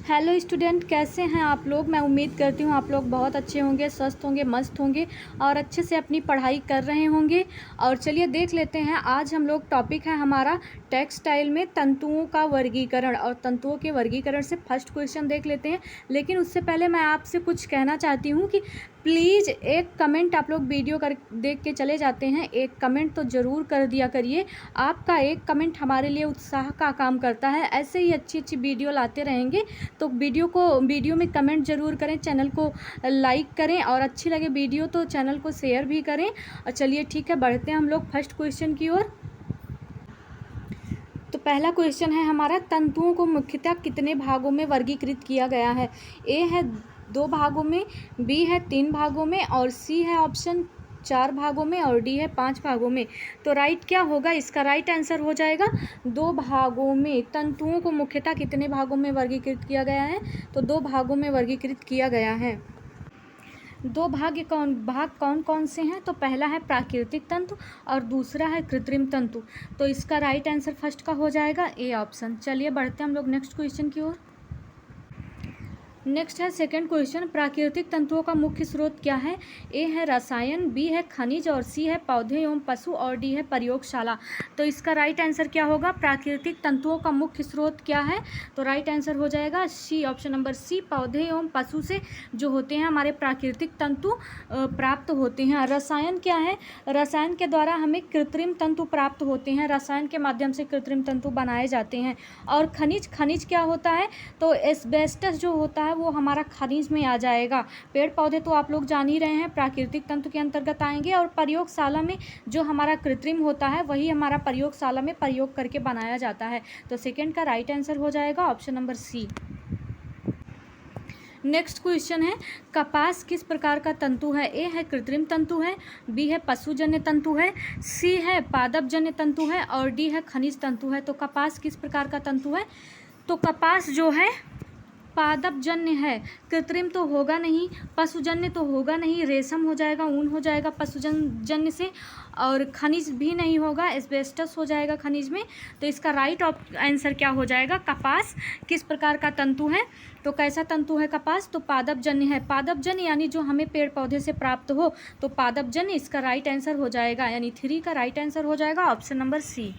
Hello student, कैसे हैं आप लोग। मैं उम्मीद करती हूँ आप लोग बहुत अच्छे होंगे, स्वस्थ होंगे, मस्त होंगे और अच्छे से अपनी पढ़ाई कर रहे होंगे। और चलिए देख लेते हैं, आज हम लोग टॉपिक है हमारा टेक्सटाइल में तंतुओं का वर्गीकरण। और तंतुओं के वर्गीकरण से फर्स्ट क्वेश्चन देख लेते हैं। लेकिन उससे पहले मैं आपसे कुछ कहना चाहती हूँ कि प्लीज़ एक कमेंट, आप लोग वीडियो कर देख के चले जाते हैं, एक कमेंट तो ज़रूर कर दिया करिए। आपका एक कमेंट हमारे लिए उत्साह का काम करता है। ऐसे ही अच्छी अच्छी वीडियो लाते रहेंगे, तो वीडियो में कमेंट ज़रूर करें, चैनल को लाइक करें और अच्छी लगे वीडियो तो चैनल को शेयर भी करें। और चलिए ठीक है, बढ़ते हैं हम लोग फर्स्ट क्वेश्चन की ओर। तो पहला क्वेश्चन है हमारा, तंतुओं को मुख्यतः कितने भागों में वर्गीकृत किया गया है। ए है 2 भागों में, बी है 3 भागों में और सी है ऑप्शन 4 भागों में और डी है 5 भागों में। तो राइट क्या होगा, इसका राइट आंसर हो जाएगा 2 भागों में। तंतुओं को मुख्यतः कितने भागों में वर्गीकृत किया गया है, तो 2 भागों में वर्गीकृत किया गया है। 2 भाग कौन कौन से हैं, तो पहला है प्राकृतिक तंतु और दूसरा है कृत्रिम तंतु। तो इसका राइट आंसर फर्स्ट का हो जाएगा ए ऑप्शन। चलिए बढ़ते हैं हम लोग नेक्स्ट क्वेश्चन की ओर। नेक्स्ट है सेकंड क्वेश्चन, प्राकृतिक तंतुओं का मुख्य स्रोत क्या है। ए है रसायन, बी है खनिज और सी है पौधे एवं पशु और डी है प्रयोगशाला। तो इसका राइट आंसर क्या होगा, प्राकृतिक तंतुओं का मुख्य स्रोत क्या है, तो राइट आंसर हो जाएगा सी, ऑप्शन नंबर सी, पौधे एवं पशु से जो होते हैं हमारे प्राकृतिक तंतु प्राप्त होते हैं। रसायन क्या है, रसायन के द्वारा हमें कृत्रिम तंतु प्राप्त होते हैं, रसायन के माध्यम से कृत्रिम तंतु बनाए जाते हैं। और खनिज क्या होता है, तो एस्बेस्टस जो होता है वो हमारा खनिज में आ जाएगा। पेड़ पौधे तो आप लोग जान ही रहे हैं प्राकृतिक तंतु के अंतर्गत आएंगे। और प्रयोगशाला में जो हमारा कृत्रिम होता है वही हमारा प्रयोगशाला में प्रयोग करके बनाया जाता है। तो सेकंड का राइट आंसर हो जाएगा option number C. Next question है, कपास किस प्रकार का तंतु है। ए है कृत्रिम तंतु है, बी है पशुजन्य तंतु है, सी है पादपजन्य तंतु है और डी है खनिज तंतु है। तो कपास किस प्रकार का तंतु है, तो कपास जो है पादपजन्य है, कृत्रिम तो होगा नहीं, पशुजन्य तो होगा नहीं, रेशम हो जाएगा, ऊन हो जाएगा पशुजन्य से, और खनिज भी नहीं होगा, एस्बेस्टस हो जाएगा खनिज में। तो इसका राइट आंसर क्या हो जाएगा, कपास किस प्रकार का तंतु है, तो कैसा तंतु है कपास, तो पादपजन्य है। पादपजन्य यानी जो हमें पेड़ पौधे से प्राप्त हो, तो पादपजन्य इसका राइट आंसर हो जाएगा, यानी 3 का राइट आंसर हो जाएगा option number C.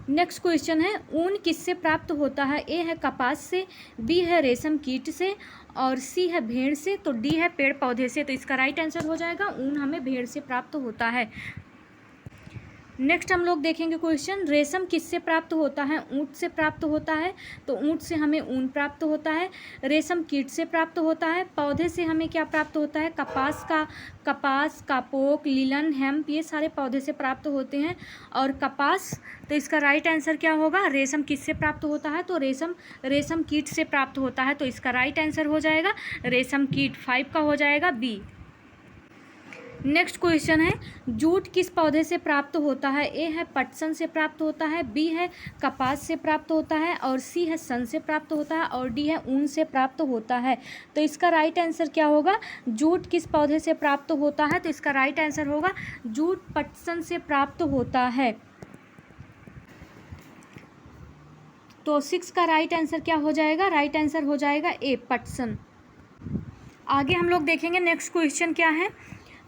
Next question है, ऊन किससे प्राप्त होता है। ए है कपास से, बी है रेशम कीट से और सी है भेड़ से, तो डी है पेड़ पौधे से। तो इसका राइट आंसर हो जाएगा ऊन हमें भेड़ से प्राप्त होता है। नेक्स्ट हम लोग देखेंगे क्वेश्चन, रेशम किससे प्राप्त होता है। ऊँट से प्राप्त होता है, तो ऊँट से हमें ऊन प्राप्त होता है। रेशम कीट से प्राप्त होता है। पौधे से हमें क्या प्राप्त होता है, कपास, कापोक, लिलन, हेम्प, ये सारे पौधे से प्राप्त होते हैं। और कपास, तो इसका राइट आंसर क्या होगा, रेशम किससे प्राप्त होता है, तो रेशम कीट से प्राप्त होता है। तो इसका राइट आंसर हो जाएगा रेशम कीट, 5 का हो जाएगा बी। नेक्स्ट क्वेश्चन है, जूट किस पौधे से प्राप्त होता है। ए है पटसन से प्राप्त होता है, बी है कपास से प्राप्त होता है और सी है सन से प्राप्त होता है और डी है ऊन से प्राप्त होता है। तो इसका राइट आंसर क्या होगा, जूट किस पौधे से प्राप्त होता है, तो इसका राइट आंसर होगा जूट पटसन से प्राप्त होता है। तो 6 का राइट आंसर क्या हो जाएगा, राइट आंसर हो जाएगा ए, पटसन। आगे हम लोग देखेंगे नेक्स्ट क्वेश्चन क्या है,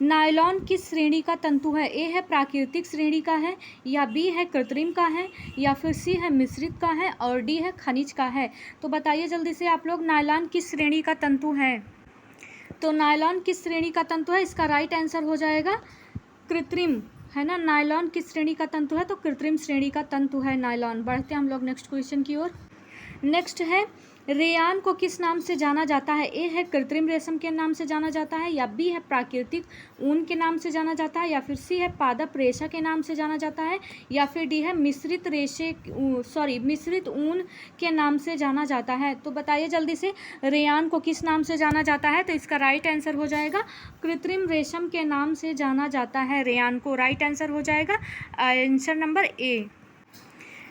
नायलॉन किस श्रेणी का तंतु है। ए है प्राकृतिक श्रेणी का है, या बी है कृत्रिम का है, या फिर सी है मिश्रित का है और डी है खनिज का है। तो बताइए जल्दी से आप लोग, नायलॉन किस श्रेणी का तंतु है, तो नायलॉन किस श्रेणी का तंतु है, इसका राइट आंसर हो जाएगा कृत्रिम, है ना। नायलॉन किस श्रेणी का तंतु है, तो कृत्रिम श्रेणी का तंतु है नायलॉन। बढ़ते हैं हम लोग नेक्स्ट क्वेश्चन की ओर। नेक्स्ट है, रेयान को किस नाम से जाना जाता है। ए है कृत्रिम रेशम के नाम से जाना जाता है, या बी है प्राकृतिक ऊन के नाम से जाना जाता है, या फिर सी है पादप रेशा के नाम से जाना जाता है, या फिर डी है मिश्रित ऊन के नाम से जाना जाता है। तो बताइए जल्दी से, रेयान को किस नाम से जाना जाता है, तो इसका राइट आंसर हो जाएगा कृत्रिम रेशम के नाम से जाना जाता है रेयान को, राइट आंसर हो जाएगा answer number A.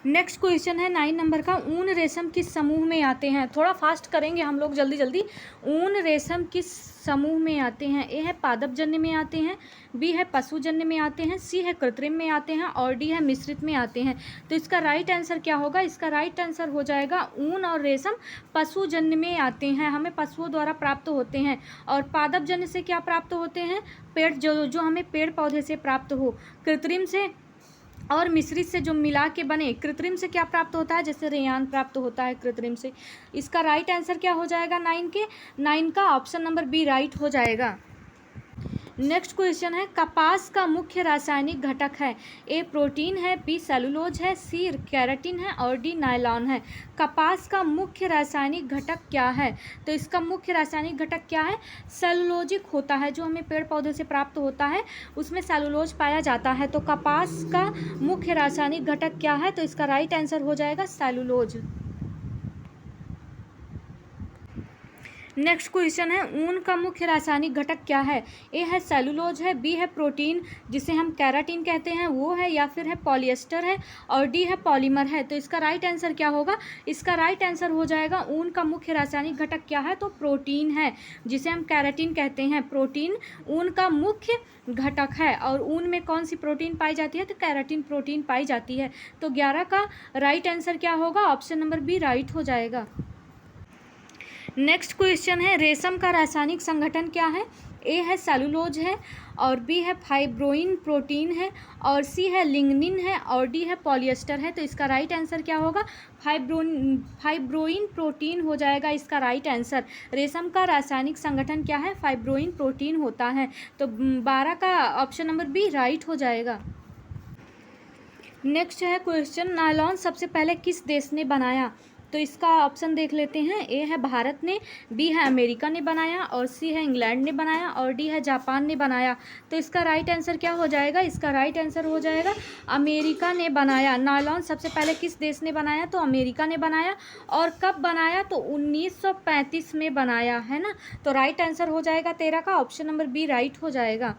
Next question है 9 नंबर का, ऊन रेशम किस समूह में आते हैं। थोड़ा फास्ट करेंगे हम लोग, जल्दी जल्दी। ऊन रेशम किस समूह में आते हैं। ए है पादपजन्य में आते हैं, बी है पशुजन्य में आते हैं, सी है कृत्रिम में आते हैं और डी है मिश्रित में आते हैं। तो इसका राइट आंसर क्या होगा। इसका राइट आंसर हो जाएगा ऊन और रेशम पशुजन्य में आते हैं, हमें पशुओं द्वारा प्राप्त होते हैं। और पादपजन्य से क्या प्राप्त होते हैं, पेड़ जो हमें पेड़ पौधे से प्राप्त हो। कृत्रिम से और मिश्रित से जो मिला के बने, कृत्रिम से क्या प्राप्त होता है, जैसे रेयान प्राप्त होता है कृत्रिम से। इसका राइट आंसर क्या हो जाएगा 9 का ऑप्शन नंबर बी राइट हो जाएगा। नेक्स्ट क्वेश्चन है, कपास का मुख्य रासायनिक घटक है। ए प्रोटीन है, बी सेलुलोज है, सी केराटिन है और डी नायलॉन है। कपास का मुख्य रासायनिक घटक क्या है। तो इसका मुख्य रासायनिक घटक क्या है, सेलुलोजिक होता है, जो हमें पेड़ पौधे से प्राप्त होता है उसमें सेलुलोज पाया जाता है। तो कपास का मुख्य रासायनिक घटक क्या है, तो इसका राइट आंसर हो जाएगा सेलुलोज। नेक्स्ट क्वेश्चन है, ऊन का मुख्य रासायनिक घटक क्या है। ए है सेलुलोज है, बी है प्रोटीन जिसे हम केराटिन कहते हैं वो है, या फिर है पॉलिएस्टर है और डी है पॉलीमर है। तो इसका राइट आंसर क्या होगा। इसका राइट आंसर हो जाएगा ऊन का मुख्य रासायनिक घटक क्या है, तो प्रोटीन है जिसे हम केराटिन कहते हैं। प्रोटीन ऊन का मुख्य घटक है। और ऊन में कौन सी प्रोटीन पाई जाती है, तो केराटिन प्रोटीन पाई जाती है। तो 11 का राइट आंसर क्या होगा, ऑप्शन नंबर बी राइट हो जाएगा। नेक्स्ट क्वेश्चन है, रेशम का रासायनिक संगठन क्या है। ए है सेलुलोज है और बी है फाइब्रोइन प्रोटीन है और सी है लिग्निन है और डी है पॉलिएस्टर है। तो इसका राइट आंसर क्या होगा, फाइब्रोइन प्रोटीन हो जाएगा इसका राइट आंसर। रेशम का रासायनिक संगठन क्या है, फाइब्रोइन प्रोटीन होता है। तो 12 का ऑप्शन नंबर बी राइट हो जाएगा। नेक्स्ट है क्वेश्चन, नायलॉन सबसे पहले किस देश ने बनाया। तो इसका ऑप्शन देख लेते हैं। ए है भारत ने, बी है अमेरिका ने बनाया और सी है इंग्लैंड ने बनाया और डी है जापान ने बनाया। तो इसका राइट आंसर क्या हो जाएगा। इसका राइट आंसर हो जाएगा अमेरिका ने बनाया। नायलॉन सबसे पहले किस देश ने बनाया, तो अमेरिका ने बनाया। और कब बनाया, तो 1935 में बनाया है ना। तो राइट आंसर हो जाएगा 13 का ऑप्शन नंबर बी राइट हो जाएगा।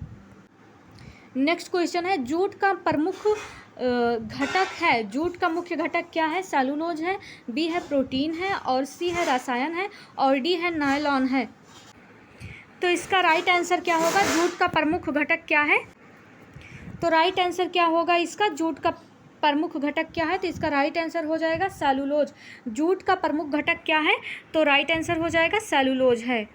नेक्स्ट क्वेश्चन है, जूट का प्रमुख घटक है। जूट का मुख्य घटक क्या है, सेलुलोज है, बी है प्रोटीन है और सी है रसायन है और डी है नायलॉन है। तो इसका राइट आंसर क्या होगा, जूट का प्रमुख घटक क्या है। तो राइट आंसर क्या होगा इसका, जूट का प्रमुख घटक क्या है। तो इसका राइट आंसर हो जाएगा सेलुलोज। जूट का प्रमुख घटक क्या है, तो राइट आंसर हो जाएगा सेलुलोज है।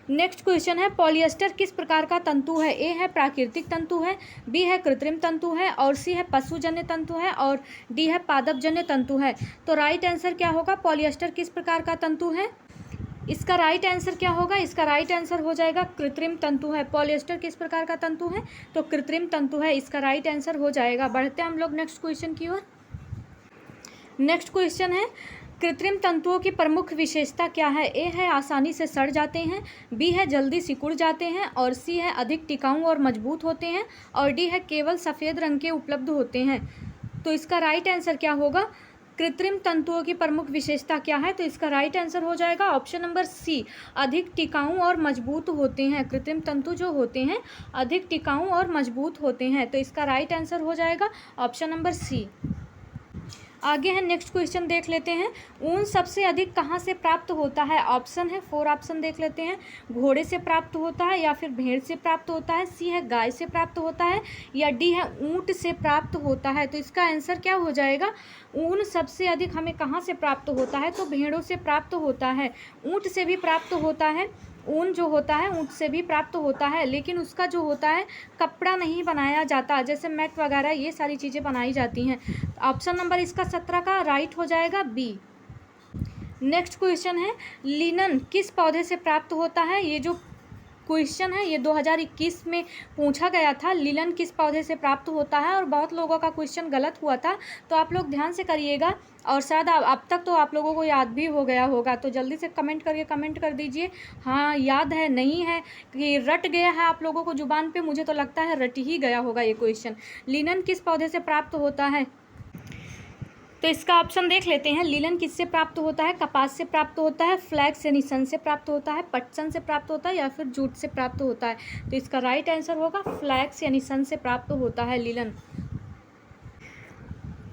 नेक्स्ट क्वेश्चन है, पॉलिएस्टर किस प्रकार का तंतु है। ए है प्राकृतिक तंतु है, बी है कृत्रिम तंतु है और सी है पशुजन्य तंतु है और डी है पादपजन्य तंतु है। तो राइट आंसर क्या होगा, पॉलिएस्टर किस प्रकार का तंतु है। इसका राइट आंसर क्या होगा, इसका राइट आंसर हो जाएगा कृत्रिम तंतु है। पॉलिएस्टर किस प्रकार का तंतु है, तो कृत्रिम तंतु है, इसका राइट आंसर हो जाएगा। बढ़ते हैं हम लोग नेक्स्ट क्वेश्चन की ओर। नेक्स्ट क्वेश्चन है, कृत्रिम तंतुओं की प्रमुख विशेषता क्या है। ए है आसानी से सड़ जाते हैं, बी है जल्दी सिकुड़ जाते हैं और सी है अधिक टिकाऊ और मजबूत होते हैं और डी है केवल सफ़ेद रंग के उपलब्ध होते हैं। तो इसका राइट आंसर क्या होगा, कृत्रिम तंतुओं की प्रमुख विशेषता क्या है। तो इसका राइट आंसर हो जाएगा ऑप्शन नंबर सी, अधिक टिकाऊ और मजबूत होते हैं। कृत्रिम तंतु जो होते हैं अधिक टिकाऊ और मजबूत होते हैं। तो इसका राइट आंसर हो जाएगा ऑप्शन नंबर सी। आगे है नेक्स्ट क्वेश्चन देख लेते हैं, ऊन सबसे अधिक कहाँ से प्राप्त होता है। ऑप्शन है 4 ऑप्शन देख लेते हैं। घोड़े से प्राप्त होता है या फिर भेड़ से प्राप्त होता है, सी है गाय से प्राप्त होता है या डी है ऊँट से प्राप्त होता है। तो इसका आंसर क्या हो जाएगा, ऊन सबसे अधिक हमें कहाँ से प्राप्त होता है, तो भेड़ों से प्राप्त होता है। ऊँट से भी प्राप्त होता है, ऊन जो होता है ऊँट से भी प्राप्त होता है, लेकिन उसका जो होता है कपड़ा नहीं बनाया जाता, जैसे मैट वगैरह ये सारी चीज़ें बनाई जाती हैं। ऑप्शन नंबर इसका 17 का राइट हो जाएगा बी। नेक्स्ट क्वेश्चन है, लिनन किस पौधे से प्राप्त होता है। ये जो क्वेश्चन है ये 2021 में पूछा गया था, लिनन किस पौधे से प्राप्त होता है, और बहुत लोगों का क्वेश्चन गलत हुआ था। तो आप लोग ध्यान से करिएगा और शायद अब तक तो आप लोगों को याद भी हो गया होगा। तो जल्दी से कमेंट करके कमेंट कर दीजिए हाँ याद है, नहीं है कि रट गया है आप लोगों को जुबान पे। मुझे तो लगता है रट ही गया होगा ये क्वेश्चन। लिनन किस पौधे से प्राप्त होता है, तो इसका ऑप्शन देख लेते हैं। लिनन किससे प्राप्त होता है, कपास से प्राप्त होता है, फ्लैक्स यानी सन से प्राप्त होता है, पटसन से प्राप्त होता है या फिर जूट से प्राप्त होता है। तो इसका राइट आंसर होगा फ्लैक्स यानी सन से प्राप्त होता है लिनन।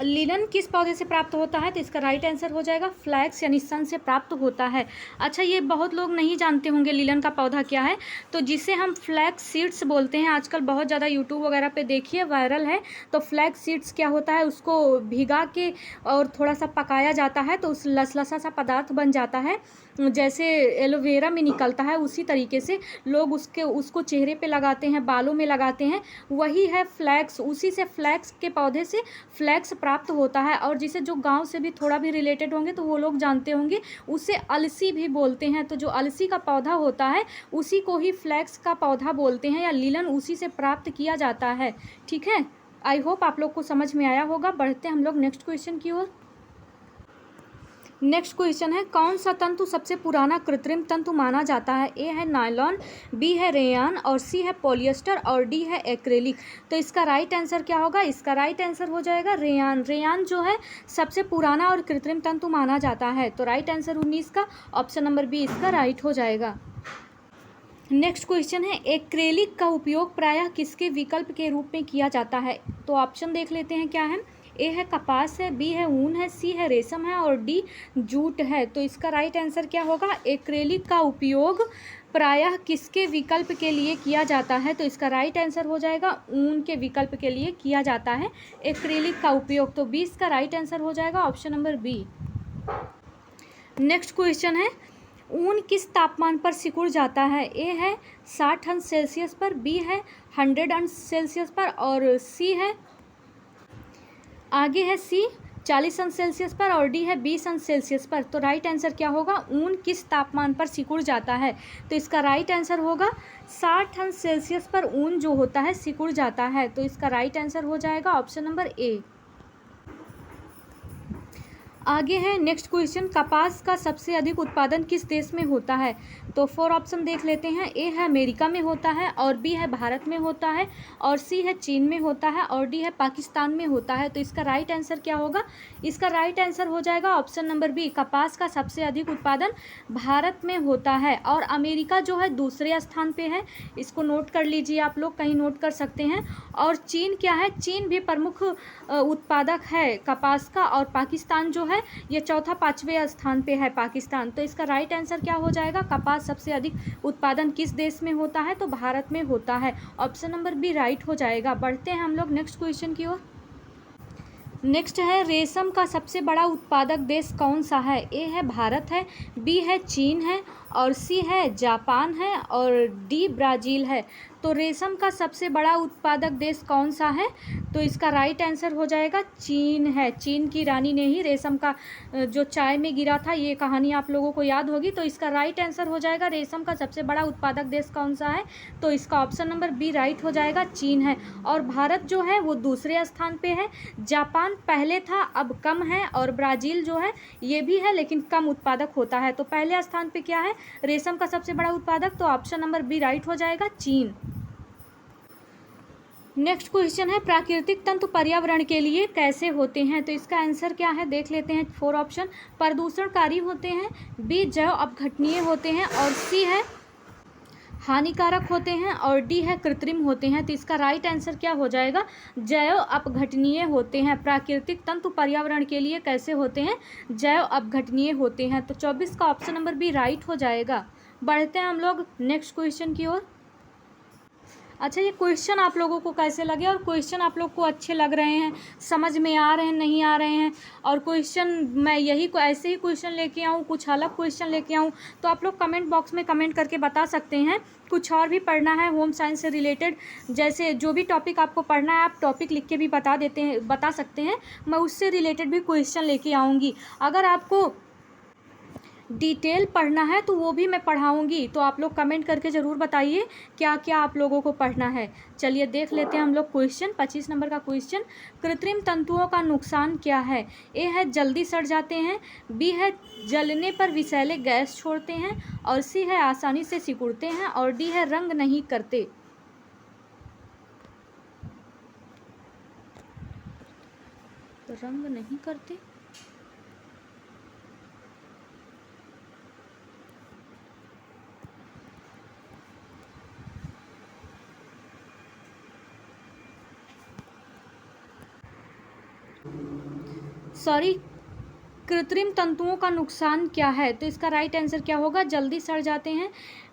लिनन किस पौधे से प्राप्त होता है? तो इसका राइट आंसर हो जाएगा फ्लैक्स यानी सन से प्राप्त होता है। अच्छा, ये बहुत लोग नहीं जानते होंगे लिनन का पौधा क्या है, तो जिसे हम फ्लैक्स सीड्स बोलते हैं। आजकल बहुत ज़्यादा यूट्यूब वगैरह पे देखिए वायरल है। तो फ्लैक्स सीड्स क्या होता है, उसको भिगा के और थोड़ा सा पकाया जाता है तो उस लसलसा सा पदार्थ बन जाता है, जैसे एलोवेरा में निकलता है उसी तरीके से लोग उसको चेहरे पे लगाते हैं, बालों में लगाते हैं। वही है फ्लैक्स, उसी से फ्लैक्स के पौधे से फ्लैक्स प्राप्त होता है। और जिसे जो गांव से भी थोड़ा भी रिलेटेड होंगे तो वो लोग जानते होंगे, उसे अलसी भी बोलते हैं। तो जो अलसी का पौधा होता है उसी को ही फ्लैक्स का पौधा बोलते हैं, या लीलन उसी से प्राप्त किया जाता है। ठीक है, आई होप आप लोग को समझ में आया होगा। बढ़ते हैं हम लोग नेक्स्ट क्वेश्चन की ओर। नेक्स्ट क्वेश्चन है, कौन सा तंतु सबसे पुराना कृत्रिम तंतु माना जाता है? ए है नायलॉन, बी है रेयान, और सी है पॉलिएस्टर, और डी है एक्रेलिक। तो इसका राइट आंसर क्या होगा? इसका राइट आंसर हो जाएगा रेयान। रेयान जो है सबसे पुराना और कृत्रिम तंतु माना जाता है। तो राइट आंसर 19 का ऑप्शन नंबर बी इसका राइट हो जाएगा। नेक्स्ट क्वेश्चन है, एक्रेलिक का उपयोग प्रायः किसके विकल्प के रूप में किया जाता है? तो ऑप्शन देख लेते हैं क्या है। ए है कपास है, बी है ऊन है, सी है रेशम है, और डी जूट है। तो इसका राइट आंसर क्या होगा? एक्रेलिक का उपयोग प्रायः किसके विकल्प के लिए किया जाता है? तो इसका राइट आंसर हो जाएगा ऊन के विकल्प के लिए किया जाता है एक्रेलिक का उपयोग। तो 20 का राइट आंसर हो जाएगा option number B. Next question है, ऊन किस तापमान पर सिकुड़ जाता है? ए है 60 अंश सेल्सियस पर, बी है 100 अंश सेल्सियस पर, और सी है 40 अंश सेल्सियस पर, और डी है 20 अंश सेल्सियस पर। तो राइट आंसर क्या होगा? ऊन किस तापमान पर सिकुड़ जाता है? तो इसका राइट आंसर होगा 60 अंश सेल्सियस पर ऊन जो होता है सिकुड़ जाता है। तो इसका राइट आंसर हो जाएगा ऑप्शन नंबर ए। आगे है नेक्स्ट क्वेश्चन, कपास का सबसे अधिक उत्पादन किस देश में होता है? तो 4 ऑप्शन देख लेते हैं। ए है अमेरिका में होता है, और बी है भारत में होता है, और सी है चीन में होता है, और डी है पाकिस्तान में होता है। तो इसका राइट आंसर क्या होगा? इसका राइट आंसर हो जाएगा ऑप्शन नंबर बी, कपास का सबसे अधिक उत्पादन भारत में होता है, और अमेरिका जो है दूसरे स्थान पे है। इसको नोट कर लीजिए, आप लोग कहीं नोट कर सकते हैं। और चीन क्या है? चीन भी प्रमुख उत्पादक है कपास का, और पाकिस्तान जो है ये चौथा 5वें स्थान पे है पाकिस्तान। तो इसका राइट आंसर क्या हो जाएगा? कपास सबसे अधिक उत्पादन किस देश में होता है? तो भारत में होता है। ऑप्शन नंबर बी राइट हो जाएगा। बढ़ते हैं हम लोग नेक्स्ट क्वेश्चन की ओर। नेक्स्ट है, रेशम का सबसे बड़ा उत्पादक देश कौन सा है? ए है भारत है, बी है चीन है, और सी है जापान है, और डी ब्राज़ील है। तो रेशम का सबसे बड़ा उत्पादक देश कौन सा है? तो इसका राइट आंसर हो जाएगा चीन है। चीन की रानी ने ही रेशम का जो चाय में गिरा था, ये कहानी आप लोगों को याद होगी। तो इसका राइट आंसर हो जाएगा रेशम का सबसे बड़ा उत्पादक देश कौन सा है? तो इसका ऑप्शन नंबर बी राइट हो जाएगा, चीन है। और भारत जो है वो दूसरे स्थान पे है, जापान पहले था अब कम है, और ब्राज़ील जो है ये भी है लेकिन कम उत्पादक होता है। तो पहले स्थान पे क्या है रेशम का सबसे बड़ा उत्पादक? तो ऑप्शन नंबर बी राइट हो जाएगा, चीन। नेक्स्ट क्वेश्चन है, प्राकृतिक तंतु पर्यावरण के लिए कैसे होते हैं? तो इसका आंसर क्या है देख लेते हैं। 4 ऑप्शन, प्रदूषणकारी होते हैं, बी जैव अपघटनीय होते हैं, और सी है हानिकारक होते हैं, और डी है कृत्रिम होते हैं। तो इसका राइट आंसर क्या हो जाएगा? जैव अपघटनीय होते हैं। प्राकृतिक तंतु पर्यावरण के लिए कैसे होते हैं? जैव अपघटनीय होते हैं। तो 24 का ऑप्शन नंबर बी राइट हो जाएगा। बढ़ते हैं हम लोग नेक्स्ट क्वेश्चन की ओर। अच्छा, ये क्वेश्चन आप लोगों को कैसे लगे, और क्वेश्चन आप लोग को अच्छे लग रहे हैं, समझ में आ रहे हैं, नहीं आ रहे हैं? और क्वेश्चन मैं यही ऐसे ही क्वेश्चन लेके आऊँ, कुछ अलग क्वेश्चन लेके आऊँ, तो आप लोग कमेंट बॉक्स में कमेंट करके बता सकते हैं। कुछ और भी पढ़ना है होम साइंस से रिलेटेड, जैसे जो भी टॉपिक आपको पढ़ना है आप टॉपिक लिख के भी बता सकते हैं। मैं उससे रिलेटेड भी क्वेश्चन लेके आऊँगी। अगर आपको डिटेल पढ़ना है तो वो भी मैं पढ़ाऊँगी। तो आप लोग कमेंट करके ज़रूर बताइए क्या क्या आप लोगों को पढ़ना है। चलिए देख लेते हैं हम लोग क्वेश्चन। 25 नंबर का क्वेश्चन, कृत्रिम तंतुओं का नुकसान क्या है? ए है जल्दी सड़ जाते हैं, बी है जलने पर विषैले गैस छोड़ते हैं, और सी है आसानी से सिकुड़ते हैं, और डी है रंग नहीं करते। रंग नहीं करते। सॉरी, कृत्रिम तंतुओं का नुकसान क्या है? तो इसका राइट आंसर क्या होगा? जल्दी सड़ जाते हैं।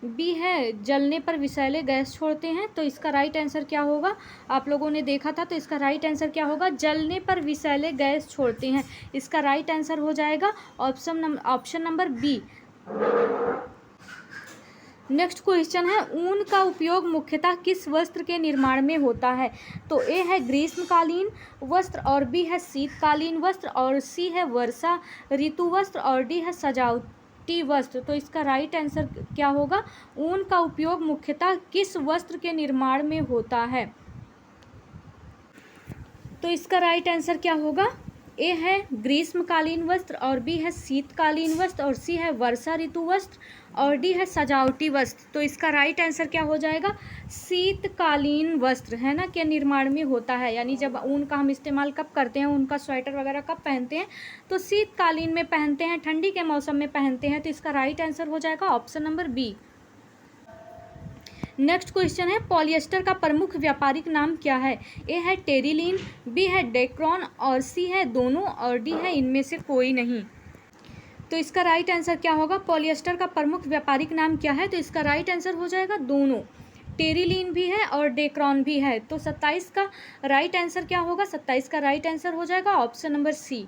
बी है जलने पर विषैले गैस छोड़ते हैं। तो इसका राइट आंसर क्या होगा? आप लोगों ने देखा था, तो इसका राइट आंसर क्या होगा? जलने पर विषैले गैस छोड़ते हैं। इसका राइट आंसर हो जाएगा option number B. Next question है, ऊन का उपयोग मुख्यतः किस वस्त्र के निर्माण में होता है? तो ए है ग्रीष्मकालीन वस्त्र, और बी है शीतकालीन वस्त्र, और सी है वर्षा ऋतु वस्त्र, और डी है सजावटी वस्त्र। तो इसका राइट आंसर क्या होगा? ऊन का उपयोग मुख्यतः किस वस्त्र के निर्माण में होता है? तो इसका राइट आंसर क्या होगा? ए है ग्रीष्मकालीन वस्त्र, और बी है शीतकालीन वस्त्र, और सी है वर्षा ऋतु वस्त्र, और डी है सजावटी वस्त्र। तो इसका राइट आंसर क्या हो जाएगा? शीतकालीन वस्त्र है ना के निर्माण में होता है, यानी जब ऊन का हम इस्तेमाल कब करते हैं, ऊन का स्वेटर वगैरह कब पहनते हैं? तो शीतकालीन में पहनते हैं, ठंडी के मौसम में पहनते हैं। तो इसका राइट आंसर हो जाएगा option number B. Next question है, पॉलिएस्टर का प्रमुख व्यापारिक नाम क्या है? ए है टेरिलीन, बी है डेक्रॉन, और सी है दोनों, और डी है इनमें से कोई नहीं। तो इसका राइट आंसर क्या होगा? पॉलिएस्टर का प्रमुख व्यापारिक नाम क्या है? तो इसका राइट आंसर हो जाएगा दोनों। टेरिलीन भी है और डेक्रॉन भी है। तो 27 का राइट आंसर क्या होगा? 27 का राइट आंसर हो जाएगा ऑप्शन नंबर सी।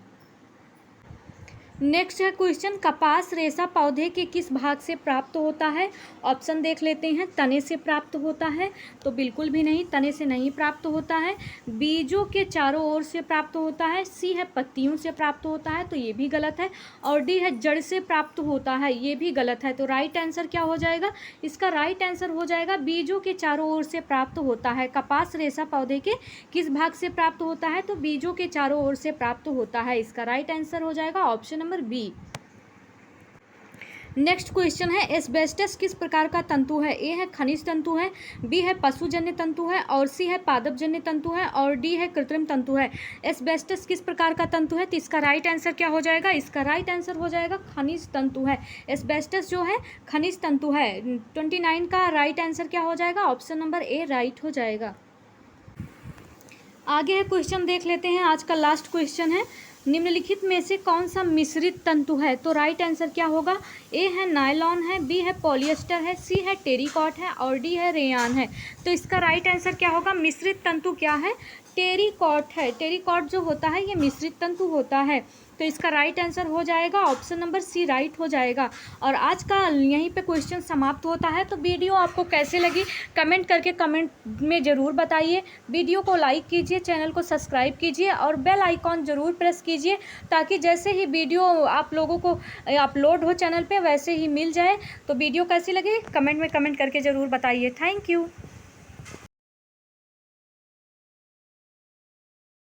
नेक्स्ट है क्वेश्चन, कपास रेशा पौधे के किस भाग से प्राप्त होता है? ऑप्शन देख लेते हैं। तने से प्राप्त होता है? तो बिल्कुल भी नहीं, तने से नहीं प्राप्त होता है। बीजों के चारों ओर से प्राप्त होता है। सी है पत्तियों से प्राप्त होता है, तो ये भी गलत है। और डी है जड़ से प्राप्त होता है, ये भी गलत है। तो राइट आंसर क्या हो जाएगा? इसका राइट आंसर हो जाएगा बीजों के चारों ओर से प्राप्त होता है। कपास रेशा पौधे के किस भाग से प्राप्त होता है? तो बीजों के चारों ओर से प्राप्त होता है। इसका राइट आंसर हो जाएगा option number B. Next question है, एस्बेस्टस किस प्रकार का तंतु है? ए है खनिज तंतु है, बी है पशुजन्य तंतु है, और सी है पादपजन्य तंतु है, और डी है कृत्रिम तंतु है। एस्बेस्टस किस प्रकार का तंतु है? तो इसका राइट आंसर क्या हो जाएगा? इसका राइट आंसर हो जाएगा खनिज तंतु है। एस्बेस्टस जो है खनिज तंतु है। 29 का राइट आंसर क्या हो जाएगा? ऑप्शन नंबर ए राइट हो जाएगा। आगे है क्वेश्चन देख लेते हैं। आज का लास्ट क्वेश्चन है, निम्नलिखित में से कौन सा मिश्रित तंतु है? तो राइट आंसर क्या होगा? ए है नायलॉन है, बी है पॉलिएस्टर है, सी है टेरिकॉट है, और डी है रेयान है। तो इसका राइट आंसर क्या होगा? मिश्रित तंतु क्या है? टेरिकॉट है। टेरिकॉट जो होता है ये मिश्रित तंतु होता है। तो इसका राइट आंसर हो जाएगा ऑप्शन नंबर सी राइट हो जाएगा। और आज का यहीं पे क्वेश्चन समाप्त होता है। तो वीडियो आपको कैसे लगी कमेंट करके कमेंट में ज़रूर बताइए। वीडियो को लाइक कीजिए, चैनल को सब्सक्राइब कीजिए, और बेल आइकॉन ज़रूर प्रेस कीजिए, ताकि जैसे ही वीडियो आप लोगों को अपलोड हो चैनल पे वैसे ही मिल जाए। तो वीडियो कैसी लगी कमेंट में कमेंट करके ज़रूर बताइए। Thank you.